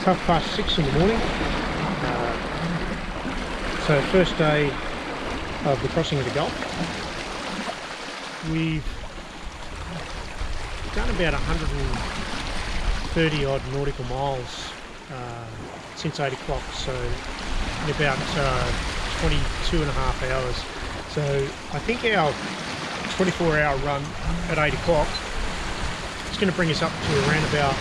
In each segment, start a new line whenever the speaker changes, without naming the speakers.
6:30 in the morning. So first day of the crossing of the Gulf. We've done about 130 odd nautical miles since 8 o'clock, so in about 22 and a half hours. So I think our 24-hour run at 8 o'clock is going to bring us up to around about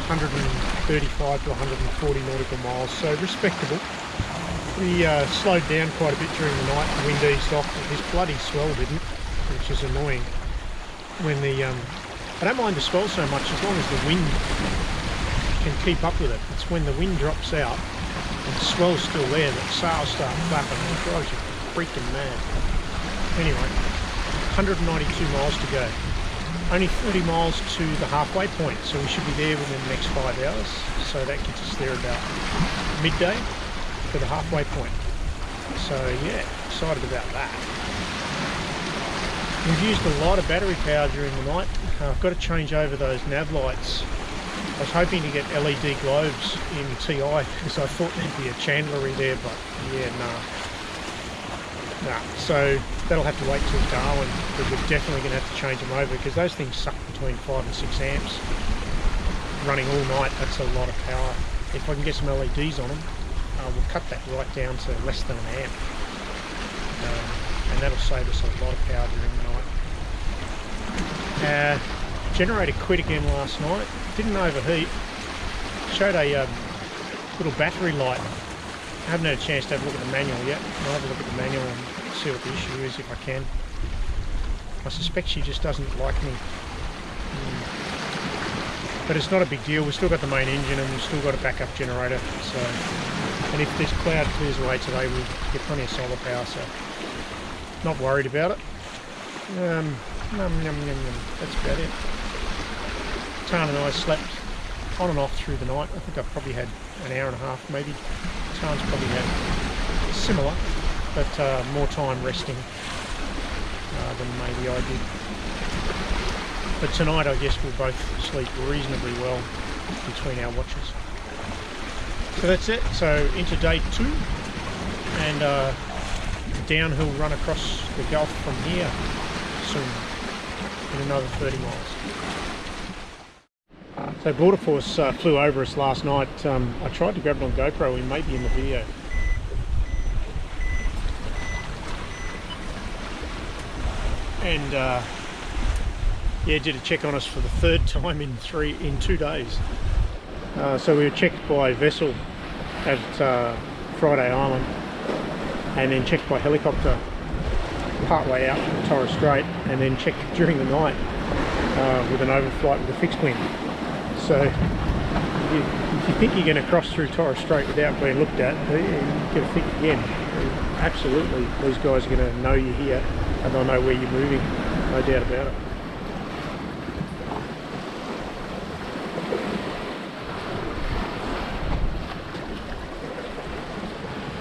135 to 140 nautical miles, so respectable. We slowed down quite a bit during the night. The wind eased off. This bloody swell didn't, which is annoying. When the I don't mind the swell so much as long as the wind can keep up with it. It's when the wind drops out and the swell's still there that sails start flapping and it drives you freaking mad. Anyway, 192 miles to go. Only 30 miles to the halfway point, so we should be there within the next 5 hours. So that gets us there about midday to the halfway point. So yeah, excited about that. We've used a lot of battery power during the night. I've got to change over those nav lights. I was hoping to get LED globes in TI because I thought there'd be a chandlery there, but yeah, nah. So that'll have to wait till Darwin, but we're definitely going to have to change them over because those things suck between 5 and 6 amps. Running all night, that's a lot of power. If I can get some LEDs on them, we'll cut that right down to less than an amp. And that'll save us a lot of power during the night. Generator quit again last night. Didn't overheat. Showed a little battery light. I haven't had a chance to have a look at the manual yet. I'll have a look at the manual and see what the issue is if I can. I suspect she just doesn't like me. But it's not a big deal. We've still got the main engine and we've still got a backup generator. So, and if this cloud clears away today, we'll get plenty of solar power. So, not worried about it. That's about it. Tan and I slept on and off through the night. I think I've probably had an hour and a half maybe. Tan's probably had similar, but more time resting than maybe I did. But tonight I guess we'll both sleep reasonably well between our watches. So that's it. So into day 2 and downhill run across the Gulf from here soon in another 30 miles. So Border Force flew over us last night. I tried to grab it on GoPro, it may be in the video. And yeah, did a check on us for the 3rd time in 2 days. So we were checked by Wessel at Friday Island, and then checked by helicopter partway out from Torres Strait, and then checked during the night with an overflight with a fixed wing. So if you think you're going to cross through Torres Strait without being looked at, you've got to think again. Absolutely, these guys are going to know you're here and they'll know where you're moving, no doubt about it.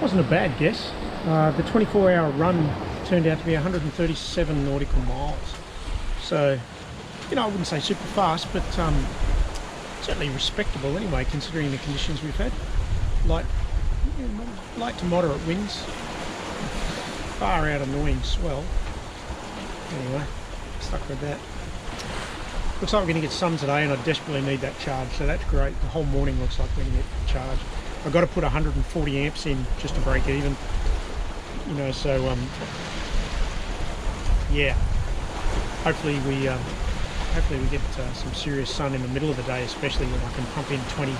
Wasn't a bad guess. The 24-hour run turned out to be 137 nautical miles. So, you know, I wouldn't say super fast, but certainly respectable anyway, considering the conditions we've had. Light to moderate winds, far out annoying swell. Anyway, stuck with that. Looks like we're going to get sun today, and I desperately need that charge, so that's great. The whole morning looks like we're going to get charged. I've got to put 140 amps in just to break even, you know. So yeah, hopefully we get some serious sun in the middle of the day, especially when I can pump in 20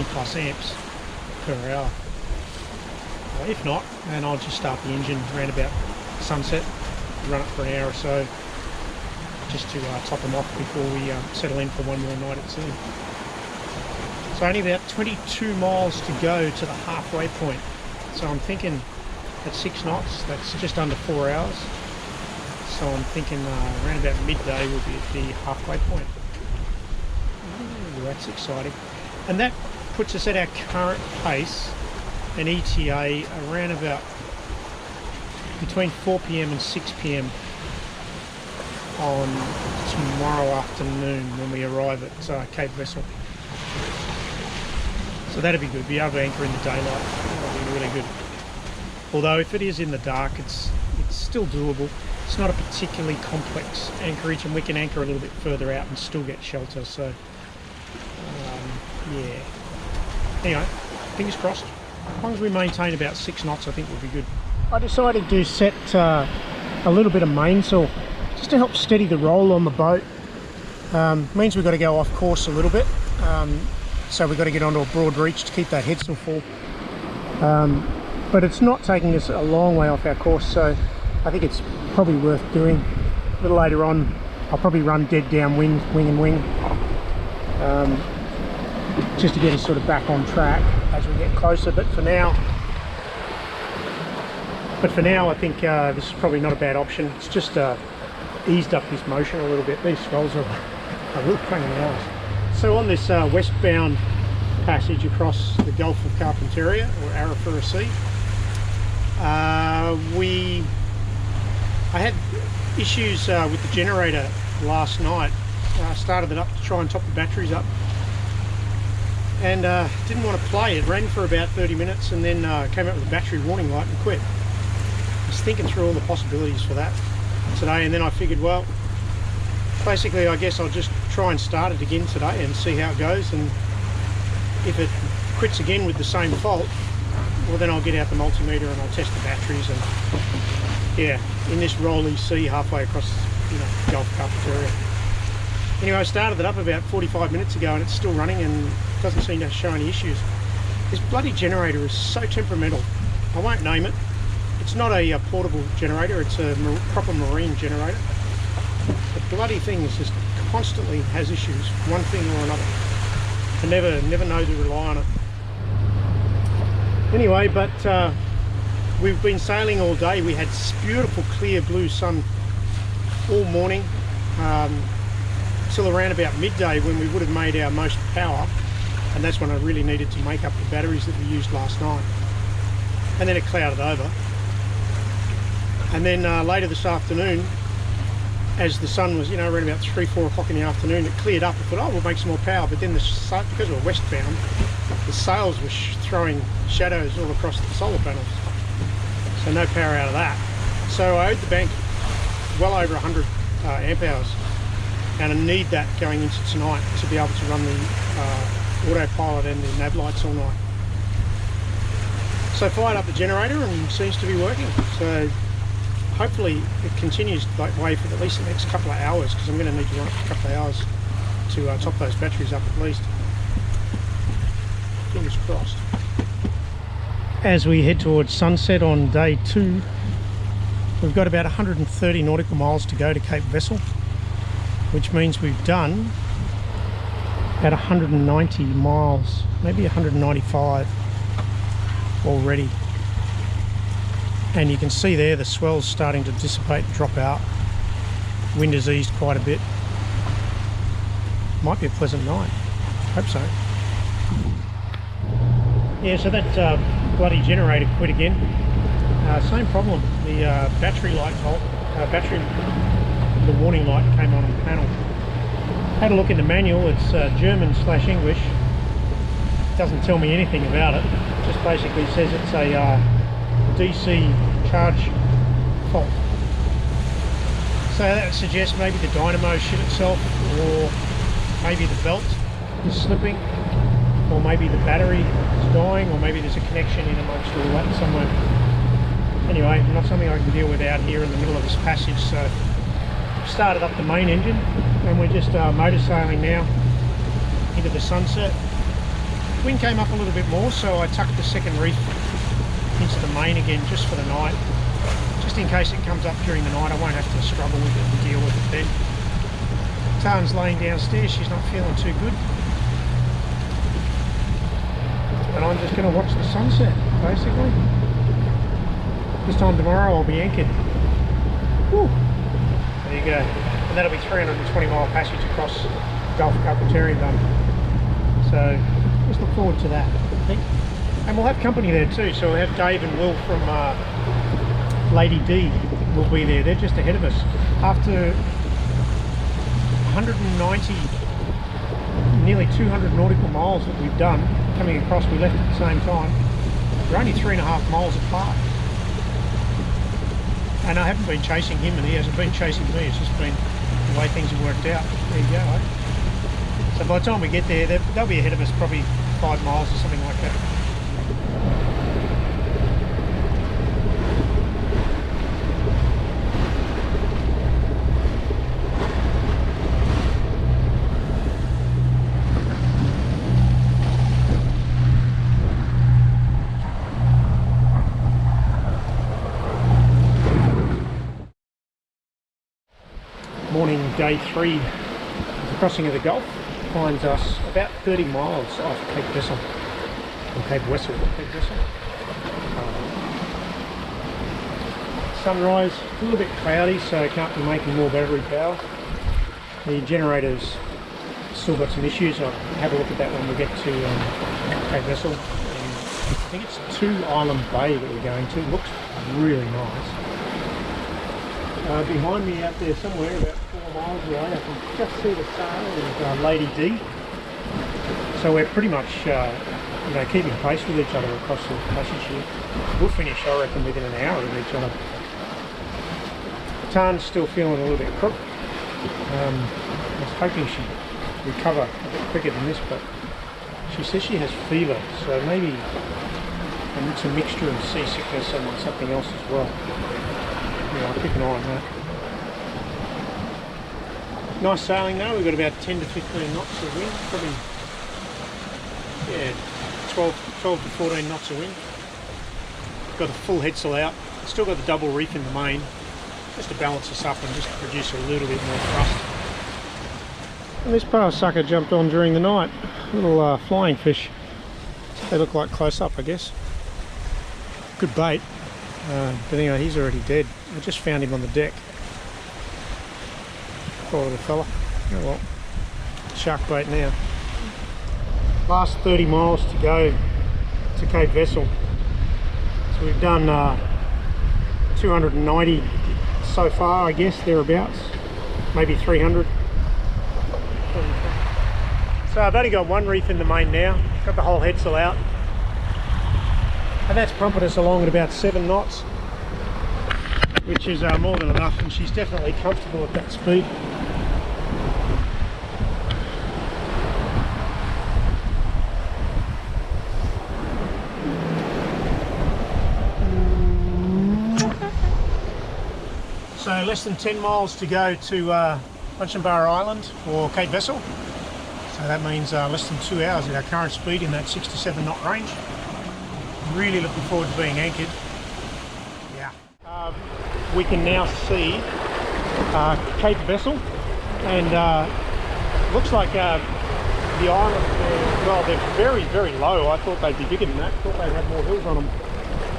plus amps per hour. If not, then I'll just start the engine around about sunset, run it for an hour or so, just to top them off before we settle in for one more night at sea. So only about 22 miles to go to the halfway point. So I'm thinking at 6 knots, that's just under 4 hours. So I'm thinking around about midday we'll be at the halfway point. Ooh, that's exciting. And that puts us at our current pace, an ETA, around about between 4 PM and 6 PM on tomorrow afternoon when we arrive at Cape Wessel. So that'd be good. Be able to anchor in the daylight. That'll be really good. Although if it is in the dark, it's still doable. It's not a particularly complex anchorage, and we can anchor a little bit further out and still get shelter. So yeah. Anyway, fingers crossed. As long as we maintain about 6 knots, I think we'll be good. I decided to set a little bit of mainsail just to help steady the roll on the boat. Means we've got to go off course a little bit. So we've got to get onto a broad reach to keep that headsail full. But it's not taking us a long way off our course, so I think it's probably worth doing. A little later on, I'll probably run dead downwind, wing and wing, just to get us sort of back on track as we get closer. But for now, I think this is probably not a bad option. It's just eased up this motion a little bit. These swells are real pain in the arse. So on this westbound passage across the Gulf of Carpentaria, or Arafura Sea, I had issues with the generator last night. I started it up to try and top the batteries up, and didn't want to play. It ran for about 30 minutes and then came up with a battery warning light and quit. I was thinking through all the possibilities for that today, and then I figured, well, basically I guess I'll just try and start it again today and see how it goes, and if it quits again with the same fault, well, then I'll get out the multimeter and I'll test the batteries. And yeah, in this rolling sea halfway across, Gulf of Carpentaria. Anyway, I started it up about 45 minutes ago and it's still running and doesn't seem to show any issues. This bloody generator is so temperamental. I won't name it. It's not a portable generator, it's a proper marine generator. The bloody thing is just constantly has issues, one thing or another. I never know to rely on it. Anyway, but we've been sailing all day. We had beautiful clear blue sun all morning, till around about midday when we would have made our most power, and that's when I really needed to make up the batteries that we used last night. And then it clouded over. And then later this afternoon, as the sun was, around about 3-4 o'clock in the afternoon, it cleared up. I thought, oh, we'll make some more power. But then because we're westbound, the sails were throwing shadows all across the solar panels. So no power out of that. So I owed the bank well over 100 amp hours. And I need that going into tonight to be able to run the autopilot and the nav lights all night. So I fired up the generator and it seems to be working. So hopefully it continues that way for at least the next couple of hours, because I'm going to need to run it for a couple of hours to top those batteries up at least. Fingers crossed. As we head towards sunset on day 2, we've got about 130 nautical miles to go to Cape Wessel, which means we've done about 190 miles, maybe 195 already. And you can see there the swell's starting to dissipate and drop out. Wind has eased quite a bit. Might be a pleasant night. Hope so. Yeah, so that bloody generator quit again. Same problem. The battery the warning light came on the panel. Had a look in the manual. It's German/English. It doesn't tell me anything about it. It just basically says it's a DC charge fault. So that suggests maybe the dynamo shit itself, or maybe the belt is slipping, or maybe the battery is dying, or maybe there's a connection in amongst all that somewhere. Anyway, not something I can deal with out here in the middle of this passage. So I've started up the main engine and we're just motor sailing now into the sunset. Wind came up a little bit more, so I tucked the second reef into the main again just for the night, just in case it comes up during the night. I won't have to struggle with it and deal with it then. Tarn's laying downstairs, she's not feeling too good, and I'm just going to watch the sunset basically. This time tomorrow I'll be anchored. Woo. There you go, and that'll be 320 mile passage across Gulf of Carpentaria done. So just look forward to that, I think. And we'll have company there too, so we'll have Dave and Will from Lady D will be there. They're just ahead of us. After 190 nearly 200 nautical miles that we've done coming across. We left at the same time. We're only 3.5 miles apart. And I haven't been chasing him and he hasn't been chasing me. It's just been the way things have worked out. There you go, eh? So by the time we get there, they'll be ahead of us probably 5 miles or something like that. Morning, day 3 of the crossing of the Gulf finds us about 30 miles off Cape Wessel, or Cape Wessel, Cape Wessel. Sunrise, a little bit cloudy, so can't be making more battery power. The generator's still got some issues. I'll have a look at that when we get to Cape Wessel. And I think it's 2 Island Bay that we're going to. It looks really nice. Behind me out there somewhere, about 4 miles away, I can just see the sail of Lady D. So we're pretty much keeping pace with each other across the passage here. We'll finish, I reckon, within an hour of each other. Tarn's still feeling a little bit crook. I was hoping she'd recover a bit quicker than this, but she says she has fever, so maybe it's a mixture of seasickness and something else as well. Yeah, I'll keep an eye on that. Nice sailing though, we've got about 10 to 15 knots of wind, probably 12 to 14 knots of wind. Got the full headsail out, still got the double reef in the main, just to balance us up and just to produce a little bit more thrust. And this poor sucker jumped on during the night, little flying fish. They look like close up, I guess. Good bait. But anyway, he's already dead. I just found him on the deck. Poor little fella. Oh well, shark bait now. Last 30 miles to go to Cape Wessel. So we've done 290 so far, I guess, thereabouts. Maybe 300. So I've only got 1 reef in the main now. Got the whole headsail out. And that's pumping us along at about 7 knots, which is more than enough, and she's definitely comfortable at that speed. So less than 10 miles to go to Marchinbar Island or Cape Wessel. So that means less than 2 hours at our current speed in that 6 to 7 knot range. Really looking forward to being anchored. Yeah. We can now see Cape Wessel, and looks like the island, well, they're very, very low. I thought they'd be bigger than that. I thought they'd have more hills on them.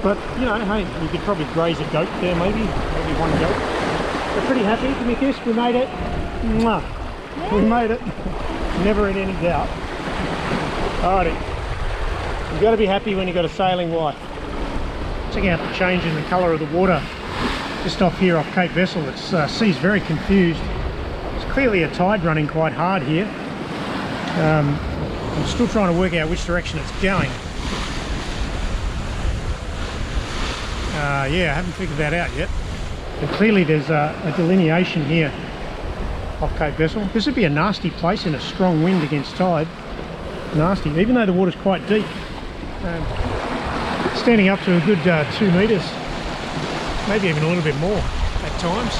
But, you know, hey, you could probably graze a goat there, maybe 1 goat. We're pretty happy. Give me a kiss. We made it. Mwah. We made it. Never in any doubt. Alrighty. You've got to be happy when you've got a sailing wife. Check out the change in the colour of the water just off here off Cape Wessel. It's sea's very confused. There's clearly a tide running quite hard here. I'm still trying to work out which direction it's going. Yeah, I haven't figured that out yet. But clearly there's a delineation here off Cape Wessel. This would be a nasty place in a strong wind against tide. Nasty, even though the water's quite deep. Standing up to a good 2 metres, maybe even a little bit more at times.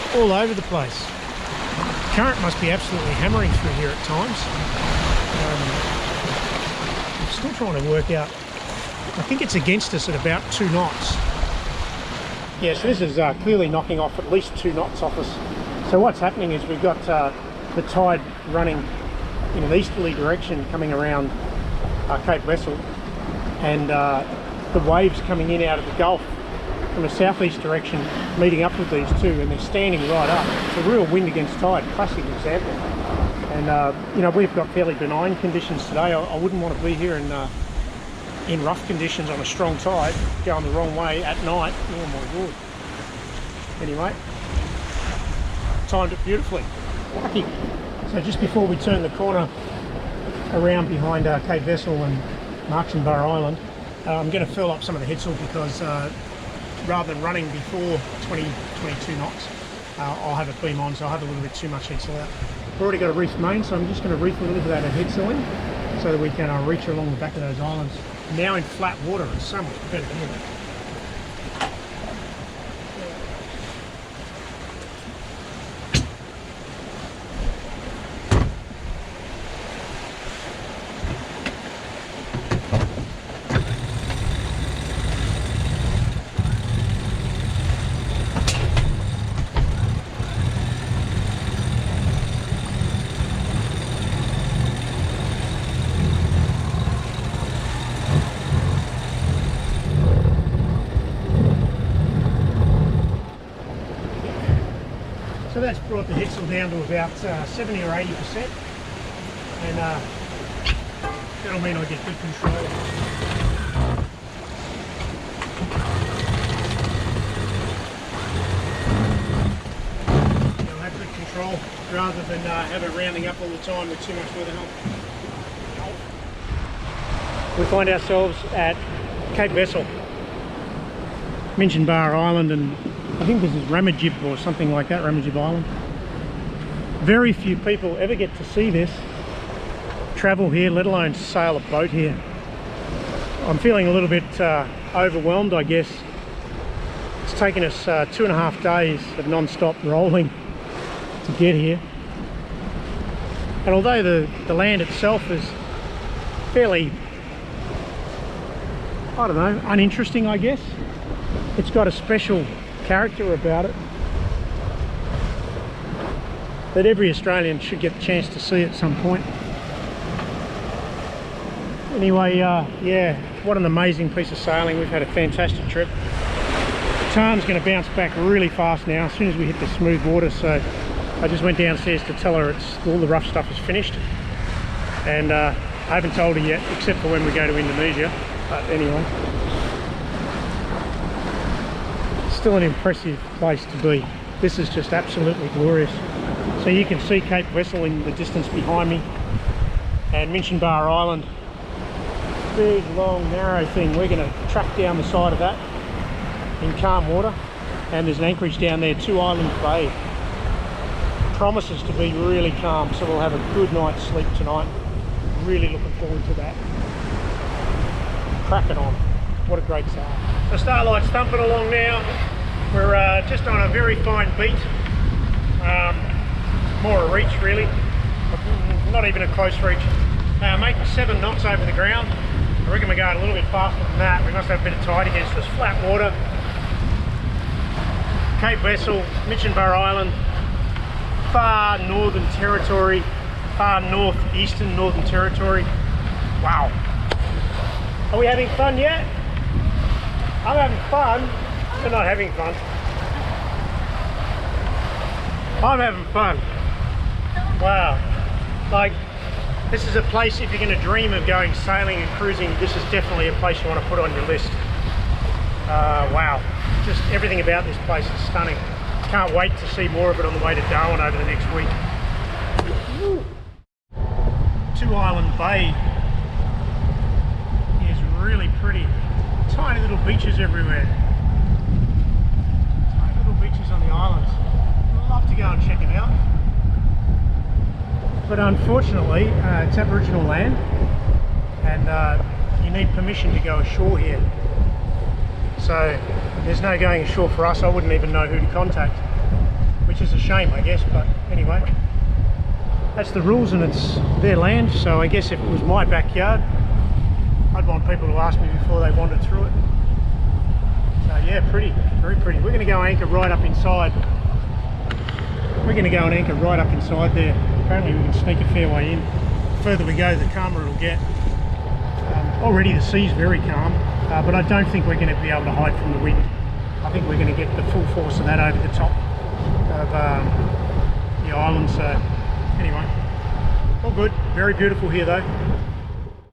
It's all over the place. The current must be absolutely hammering through here at times. I'm still trying to work out. I think it's against us at about 2 knots. Yeah, so this is clearly knocking off at least 2 knots off us. So what's happening is we've got the tide running in an easterly direction coming around Cape Wessel, and the waves coming in out of the Gulf from a southeast direction meeting up with these two, and they're standing right up. It's a real wind against tide, classic example. And you know, we've got fairly benign conditions today. I wouldn't want to be here in rough conditions on a strong tide, going the wrong way at night. Oh my lord. Anyway, timed it beautifully. Lucky. So just before we turn the corner around behind Cape Wessel and Marchinbar Island, I'm going to fill up some of the headsail because rather than running before 22 knots, I'll have a beam on, so I'll have a little bit too much headsail out. We've already got a reefed main, so I'm just going to reef a little bit of that headsail in so that we can reach along the back of those islands. Now in flat water, it's so much better here. So that's brought the headsail down to about 70 or 80%, and that'll mean I get good control. I'll have good control rather than have it rounding up all the time with too much weather help. We find ourselves at Cape Wessel, Marchinbar Island, and I think this is Marchinbar or something like that, Marchinbar Island. Very few people ever get to see this, travel here, let alone sail a boat here. I'm feeling a little bit overwhelmed, I guess. It's taken us 2.5 days of non-stop rolling to get here. And although the land itself is fairly, I don't know, uninteresting, I guess, it's got a special character about it that every Australian should get the chance to see at some point. Anyway, yeah, what an amazing piece of sailing. We've had a fantastic trip. The tarn's going to bounce back really fast now as soon as we hit the smooth water, so I just went downstairs to tell her all the rough stuff is finished, and I haven't told her yet, except for when we go to Indonesia. But anyway, still an impressive place to be. This is just absolutely glorious. So you can see Cape Wessel in the distance behind me, and Marchinbar Island, big long narrow thing. We're going to track down the side of that in calm water, and there's an anchorage down there, 2 Island Bay. Promises to be really calm, so we'll have a good night's sleep tonight. Really looking forward to that. Crack it on. What a great sail. The starlight's thumping along now. We're just on a very fine beat, more a reach really, not even a close reach. Making 7 knots over the ground. I reckon we're going a little bit faster than that. We must have a bit of tide against this flat water. Cape Wessel, Marchinbar Island, far northern territory, far northeastern northern territory. Wow. Are we having fun yet? I'm having fun. We're not having fun. I'm having fun. Wow. Like, this is a place, if you're going to dream of going sailing and cruising, this is definitely a place you want to put on your list. Wow. Just everything about this place is stunning. Can't wait to see more of it on the way to Darwin over the next week. Woo. 2 Island Bay is really pretty. Tiny little beaches everywhere. Tiny little beaches on the islands. I'd love to go and check it out. But unfortunately, it's Aboriginal land, and you need permission to go ashore here. So there's no going ashore for us. I wouldn't even know who to contact, which is a shame, I guess. But anyway, that's the rules, and it's their land. So I guess if it was my backyard, I'd want people to ask me before they wandered through it. So yeah, pretty, very pretty. We're going to go anchor right up inside. We're going to go and anchor right up inside there. Apparently we can sneak a fair way in. The further we go, the calmer it'll get. Already the sea's very calm, but I don't think we're going to be able to hide from the wind. I think we're going to get the full force of that over the top of the island. So anyway, all good. Very beautiful here though.